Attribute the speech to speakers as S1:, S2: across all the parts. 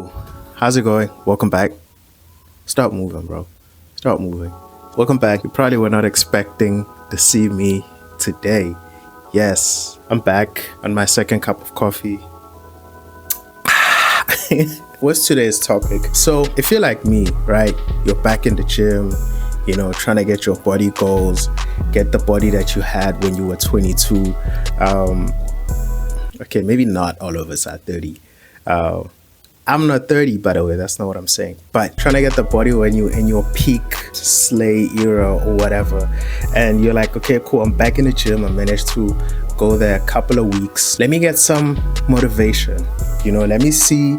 S1: Yo, how's it going? Welcome back. Start moving, bro. Start moving. Welcome back. You probably were not expecting to see me today. Yes, I'm back on my second cup of coffee. What's today's topic? So, if you're like me, right, you're back in the gym, trying to get your body goals, get the body that you had when you were 22. Okay, maybe not all of us are 30. I'm not 30, by the way, that's not what I'm saying. But trying to get the body when you in your peak slay era or whatever. And you're like, okay, cool, I'm back in the gym. I managed to go there a couple of weeks. Let me get some motivation. Let me see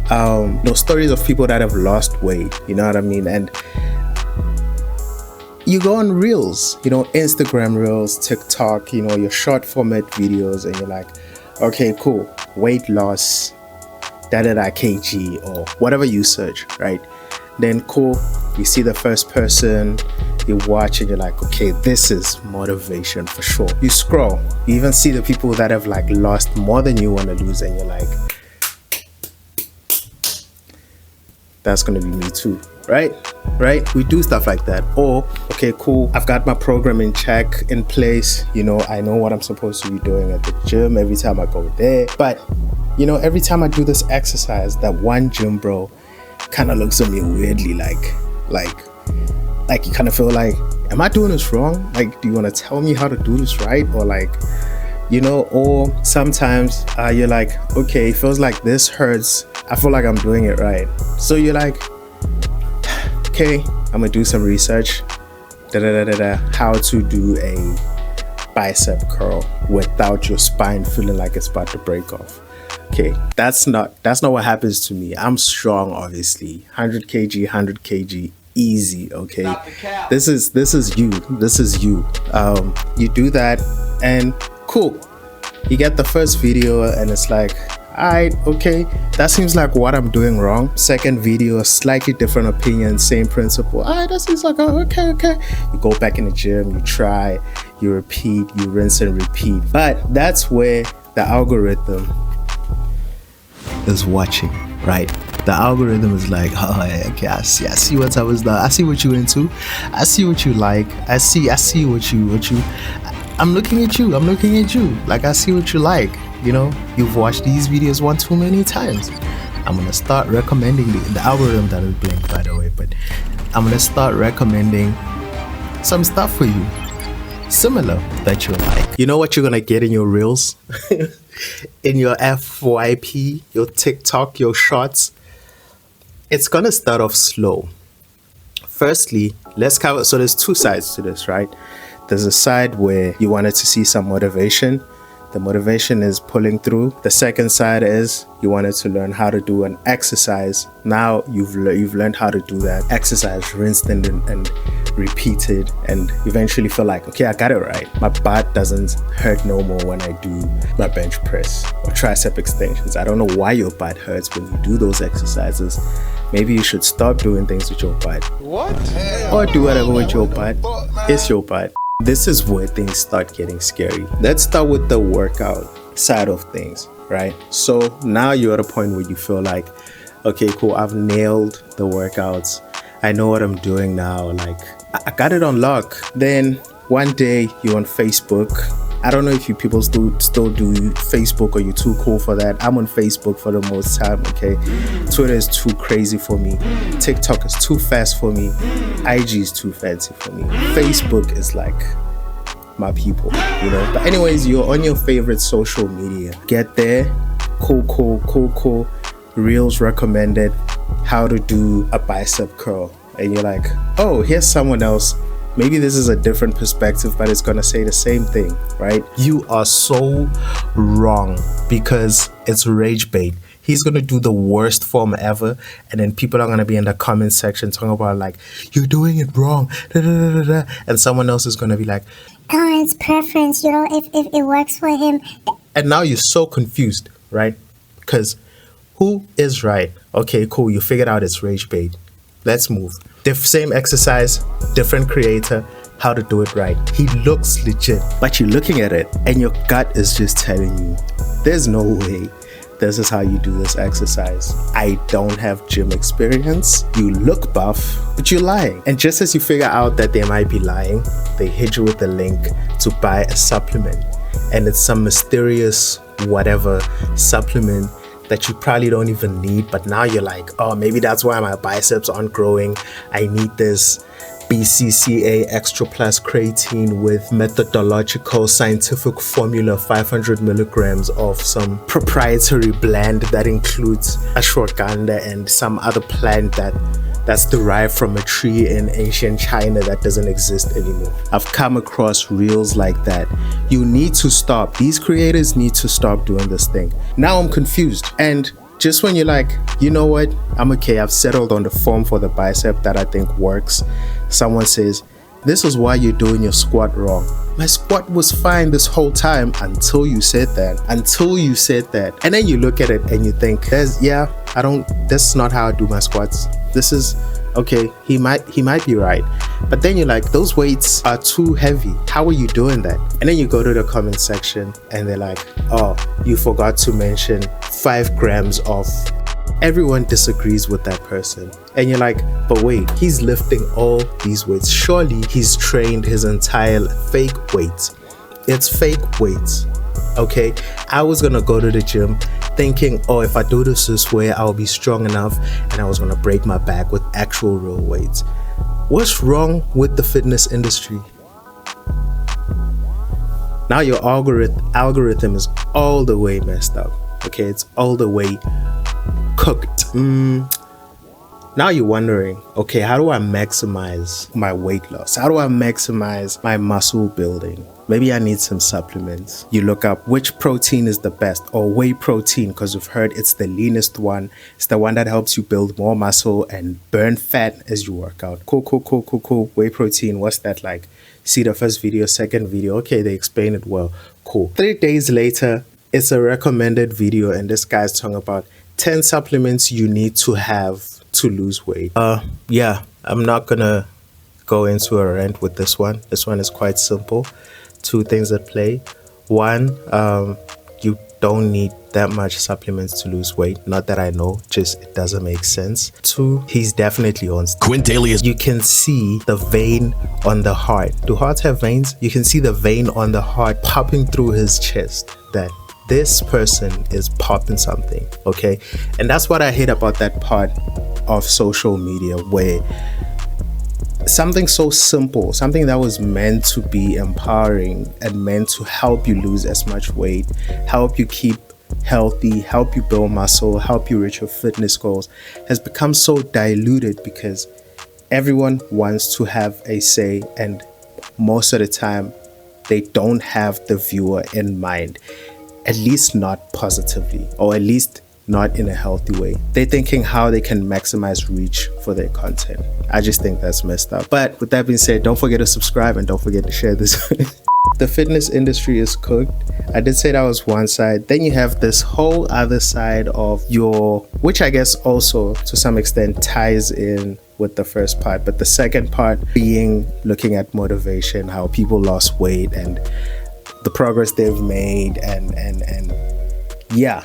S1: those stories of people that have lost weight. You know what I mean? And you go on reels, Instagram reels, TikTok, your short format videos, and you're like, okay, cool, weight loss, kg, or whatever you search, right? Then cool, you see the first person, you watch and you're like, okay, this is motivation for sure. You scroll, you even see the people that have like lost more than you want to lose, and you're like, that's gonna be me too, right? We do stuff like that. Or, okay, cool, I've got my program in place, I know what I'm supposed to be doing at the gym every time I go there. But every time I do this exercise, that one gym bro kind of looks at me weirdly, like you kind of feel like, am I doing this wrong? Like, do you want to tell me how to do this right? Or or sometimes you're like, okay, it feels like this hurts. I feel like I'm doing it right. So you're like, okay, I'm gonna do some research, how to do a bicep curl without your spine feeling like it's about to break off. Okay, that's not what happens to me. I'm strong, obviously. 100 kg, easy. Okay, this is you. You do that, and cool. You get the first video, and it's like, alright, okay, that seems like what I'm doing wrong. Second video, a slightly different opinion, same principle. Alright, that seems like, okay. You go back in the gym, you try, you repeat, you rinse and repeat. But that's where the algorithm is watching, right? The algorithm is like, oh, okay, I see what I was done. I see what you into. I see what you like. I see what you. I'm looking at you. Like, I see what you like. You've watched these videos one too many times. I'm gonna start recommending the algorithm that will blink, by the way. But I'm gonna start recommending some stuff for you, similar that you like. You know what you're gonna get in your reels, in your FYP, your TikTok, your shorts. It's gonna start off slow. Firstly, let's cover. So there's two sides to this, right? There's a side where you wanted to see some motivation. The motivation is pulling through. The second side is you wanted to learn how to do an exercise. Now you've learned how to do that exercise, rinsed and repeated, and eventually feel like, okay, I got it right. My butt doesn't hurt no more when I do my bench press or tricep extensions. I don't know why your butt hurts when you do those exercises. Maybe you should stop doing things with your butt. What? Or do whatever with your butt. It's your butt. This is where things start getting scary. Let's start with the workout side of things, right? So now you're at a point where you feel like, okay, cool, I've nailed the workouts. I know what I'm doing now. Like, I got it on lock. Then one day you're on Facebook. I don't know if you people still do Facebook, or you're too cool for that. I'm on Facebook for the most time, okay? Twitter is too crazy for me. TikTok is too fast for me. IG is too fancy for me. Facebook is like my people, But anyways, you're on your favorite social media. Get there, cool. Reels recommended how to do a bicep curl. And you're like, oh, here's someone else. Maybe this is a different perspective, but it's gonna say the same thing, right? You are so wrong, because it's rage bait. He's gonna do the worst form ever, and then people are gonna be in the comment section talking about like, you're doing it wrong, and someone else is gonna be like,
S2: oh, it's preference, if it works for him.
S1: And now you're so confused, right? Because who is right? Okay, cool, you figured out it's rage bait. Let's move. Same exercise, different creator, how to do it right. He looks legit, but you're looking at it and your gut is just telling you, there's no way this is how you do this exercise. I don't have gym experience. You look buff, but you're lying. And just as you figure out that they might be lying, they hit you with a link to buy a supplement. And it's some mysterious whatever supplement that you probably don't even need, but now you're like, oh, maybe that's why my biceps aren't growing. I need this BCCA Extra Plus creatine with methodological scientific formula, 500 milligrams of some proprietary blend that includes ashwagandha and some other plant that's derived from a tree in ancient China that doesn't exist anymore. I've come across reels like that. You need to stop. These creators need to stop doing this thing. Now I'm confused. And just when you're like, you know what, I'm okay, I've settled on the form for the bicep that I think works, someone says, this is why you're doing your squat wrong. My squat was fine this whole time until you said that. And then you look at it and you think, that's not how I do my squats. This is okay, he might be right. But then you're like, those weights are too heavy. How are you doing that? And then you go to the comment section and they're like, oh, you forgot to mention 5 grams of. Everyone disagrees with that person. And you're like, but wait, he's lifting all these weights. Surely he's trained his entire fake weights. It's fake weights. Okay, I was gonna go to the gym thinking, oh, if I do this way, I'll be strong enough, and I was gonna break my back with actual real weights. What's wrong with the fitness industry? Now your algorithm is all the way messed up. Okay, it's all the way cooked. Now you're wondering, okay, how do I maximize my weight loss? How do I maximize my muscle building? Maybe I need some supplements. You look up which protein is the best, or whey protein, because you've heard it's the leanest one. It's the one that helps you build more muscle and burn fat as you work out. Cool. Whey protein, what's that like? See the first video, second video. Okay, they explain it well. Cool. 3 days later, it's a recommended video, and this guy's talking about 10 supplements you need to have to lose weight. I'm not gonna go into a rant with this one. This one is quite simple. 2 things at play. 1, you don't need that much supplements to lose weight. Not that I know, just it doesn't make sense. 2, he's definitely on
S3: Quintilius.
S1: You can see the vein on the heart. Do hearts have veins? You can see the vein on the heart popping through his chest. That this person is popping something, okay? And that's what I hate about that part of social media, where something so simple, something that was meant to be empowering and meant to help you lose as much weight, help you keep healthy, help you build muscle, help you reach your fitness goals, has become so diluted because everyone wants to have a say, and most of the time they don't have the viewer in mind, at least not positively, or at least not in a healthy way. They're thinking how they can maximize reach for their content. I just think that's messed up. But with that being said, don't forget to subscribe and don't forget to share this. The fitness industry is cooked. I did say that was one side. Then you have this whole other side of which I guess also to some extent ties in with the first part, but the second part being looking at motivation, how people lost weight and the progress they've made, and yeah,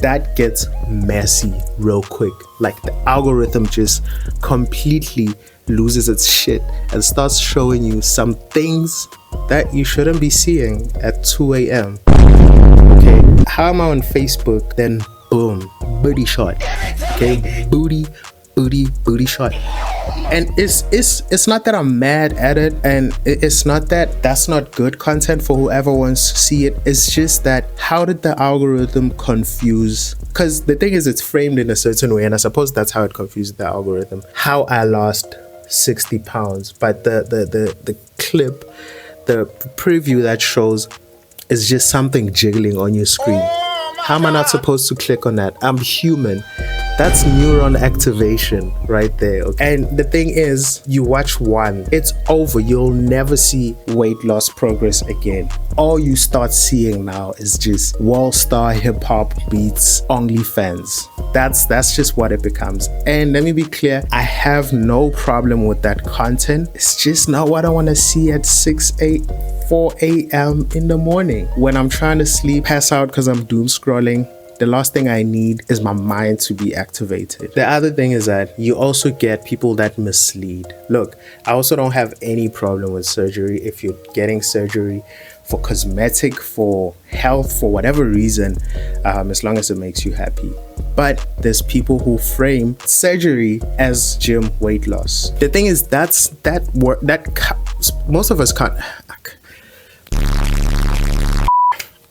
S1: that gets messy real quick. Like the algorithm just completely loses its shit and starts showing you some things that you shouldn't be seeing at 2 a.m. Okay, how am I on Facebook? Then boom, booty shot. Okay, booty shot. And it's not that I'm mad at it, and it's not that that's not good content for whoever wants to see it. It's just that how did the algorithm confuse? Because the thing is, it's framed in a certain way, and I suppose that's how it confused the algorithm. How I lost 60 pounds, but the clip, the preview that shows is just something jiggling on your screen. How am I not supposed to click on that? I'm human. That's neuron activation right there. Okay? And the thing is, you watch one, it's over. You'll never see weight loss progress again. All you start seeing now is just wall star hip hop beats, OnlyFans. That's just what it becomes. And let me be clear, I have no problem with that content. It's just not what I want to see at 4 a.m. in the morning when I'm trying to sleep, pass out because I'm doom scrolling. the last thing I need is my mind to be activated. The other thing is that you also get people that mislead. Look, I also don't have any problem with surgery. If you're getting surgery for cosmetic, for health, for whatever reason, as long as it makes you happy. But there's people who frame surgery as gym weight loss. The thing is, most of us can't.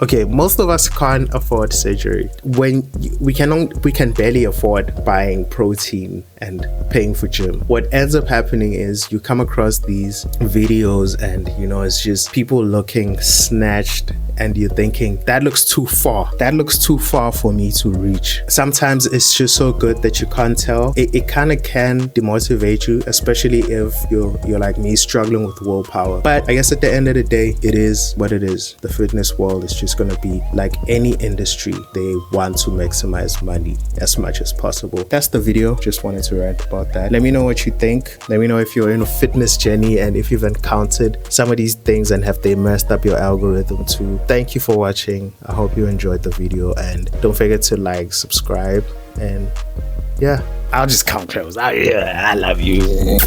S1: Okay, most of us can't afford surgery. When we can barely afford buying protein and paying for gym. What ends up happening is you come across these videos and it's just people looking snatched and you're thinking, that looks too far. That looks too far for me to reach. Sometimes it's just so good that you can't tell. It kind of can demotivate you, especially if you're like me, struggling with willpower. But I guess at the end of the day, it is what it is. The fitness world is just gonna be like any industry. They want to maximize money as much as possible. That's the video. Just wanted to rant about that. Let me know what you think. Let me know if you're in a fitness journey and if you've encountered some of these things and have they messed up your algorithm too. Thank you for watching. I hope you enjoyed the video and don't forget to like, subscribe, and yeah, I'll just come close. I love you.